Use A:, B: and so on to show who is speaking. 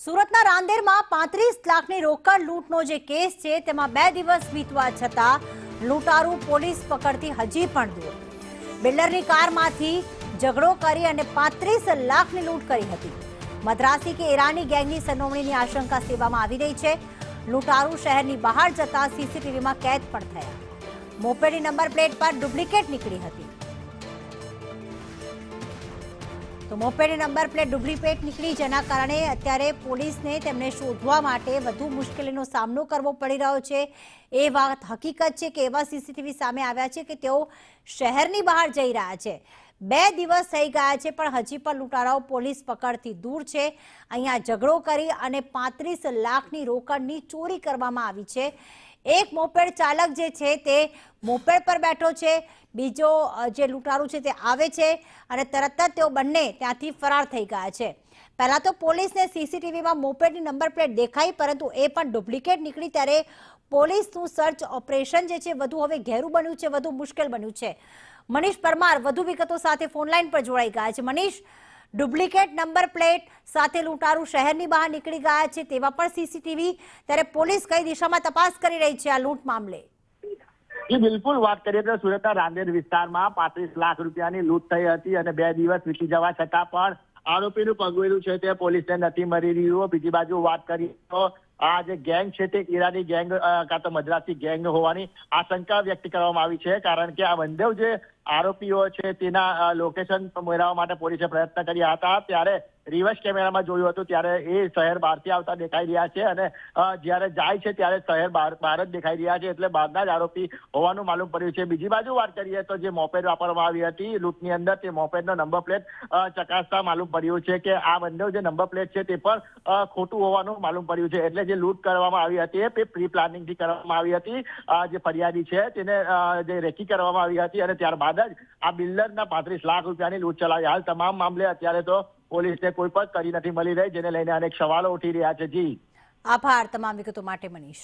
A: સુરતના રાંદેરમાં 35 લાખની રોકડ લૂંટનો જે કેસ છે તેમાં 2 દિવસ વીતવા છતાં લૂંટારૂ પોલીસ પકડતી હજી પણ દૂર. બિલ્ડરની કારમાંથી ઝઘડો કરી અને 35 લાખની લૂંટ કરી હતી. મદ્રાસી કે ઈરાની ગેંગની સંડોવણીની આશંકા સેવામાં આવી રહી છે. લૂંટારૂ શહેરની બહાર જતા સીસીટીવીમાં કેદ પણ થયા. મોપેડની નંબર પ્લેટ પર ડુપ્લિકેટ નીકળી હતી. તો મોપેડની નંબર પ્લેટ ડુપ્લિકેટ નીકળી, જેના કારણે અત્યારે પોલીસને તેમને શોધવા માટે વધુ મુશ્કેલીનો સામનો કરવો પડી રહ્યો છે. એ વાત હકીકત છે કે એવા સીસીટીવી સામે આવ્યા છે કે તેઓ શહેરની બહાર જઈ રહ્યા છે. 2 દિવસ થઈ ગયા છે પણ હજી પણ લૂંટારાઓ પોલીસ પકડથી દૂર છે. અહીંયા ઝઘડો કરી અને 35 લાખની રોકડની ચોરી કરવામાં આવી છે. એક મોપેડ ચાલક જે છે તે મોપેડ પર બેઠો છે, બીજો જે લૂંટારૂ છે તે આવે છે અને તરત જ તેઓ બંને ત્યાંથી ફરાર થઈ ગયા છે. પહેલા તો પોલીસને સીસીટીવીમાં મોપેડની નંબર પ્લેટ દેખાઈ, પરંતુ એ પણ ડુપ્લિકેટ નીકળી. ત્યારે પોલીસનું સર્ચ ઓપરેશન જે છે વધુ હવે ઘેરું બન્યું છે, વધુ મુશ્કેલ બન્યું છે. મનીષ પરમાર વધુ વિગતો સાથે ફોનલાઈન પર જોડાઈ ગયા છે. મનીષ, ડુપ્લિકેટ નંબર પ્લેટ સાથે લૂંટારૂ શહેરની બહાર નીકળી ગયા છે, તેવા પણ સીસીટીવી. ત્યારે પોલીસ કઈ દિશામાં તપાસ કરી રહી છે આ લૂંટ મામલે?
B: જી બિલકુલ, વાત કરીએ તો સુરતના રાંદેર વિસ્તારમાં 35 લાખ રૂપિયાની લૂંટ થઈ હતી અને 2 દિવસ વીતી જવા છતાં પણ આરોપીનું પગવેલું છે તે પોલીસને નથી મળી રહ્યું. બીજી બાજુ વાત કરીએ તો આ જે ગેંગ છે તે ઈરાની ગેંગ કાં તો મદ્રાસી ગેંગ હોવાની આશંકા વ્યક્ત કરવામાં આવી છે, કારણ કે આ બંને જે આરોપીઓ છે તેના લોકેશન મેળવવા માટે પોલીસે પ્રયત્ન કર્યા હતા. ત્યારે રિવર્સ કેમેરામાં જોયું હતું ત્યારે એ શહેર બહારથી આવતા દેખાઈ રહ્યા છે અને જ્યારે જાય છે ત્યારે શહેર બહાર જ દેખાઈ રહ્યા છે, એટલે બહારના જ આરોપી હોવાનું માલુમ પડ્યું છે. બીજી બાજુ વાત કરીએ તો જે મોપેડ વાપરવામાં આવી હતી લૂંટની અંદર, તે મોપેડનો નંબર પ્લેટ ચકાસતા માલુમ પડ્યું છે કે આ બંને જે નંબર પ્લેટ છે તે પણ ખોટું હોવાનું માલુમ પડ્યું છે. એટલે જે લૂંટ કરવામાં આવી હતી એ પ્રી પ્લાનિંગથી કરવામાં આવી હતી. જે ફરિયાદી છે તેને જે રેકી કરવામાં આવી હતી અને ત્યારબાદ જ આ બિલ્ડરના 35 લાખ રૂપિયાની લૂંટ ચલાવી. હાલ તમામ મામલે અત્યારે તો પોલીસને કોઈ પણ કરી નથી મળી રહી, જેને લઈને અનેક સવાલો ઉઠી રહ્યા છે. જી
A: આભાર તમામ વિગતો માટે મનીષ.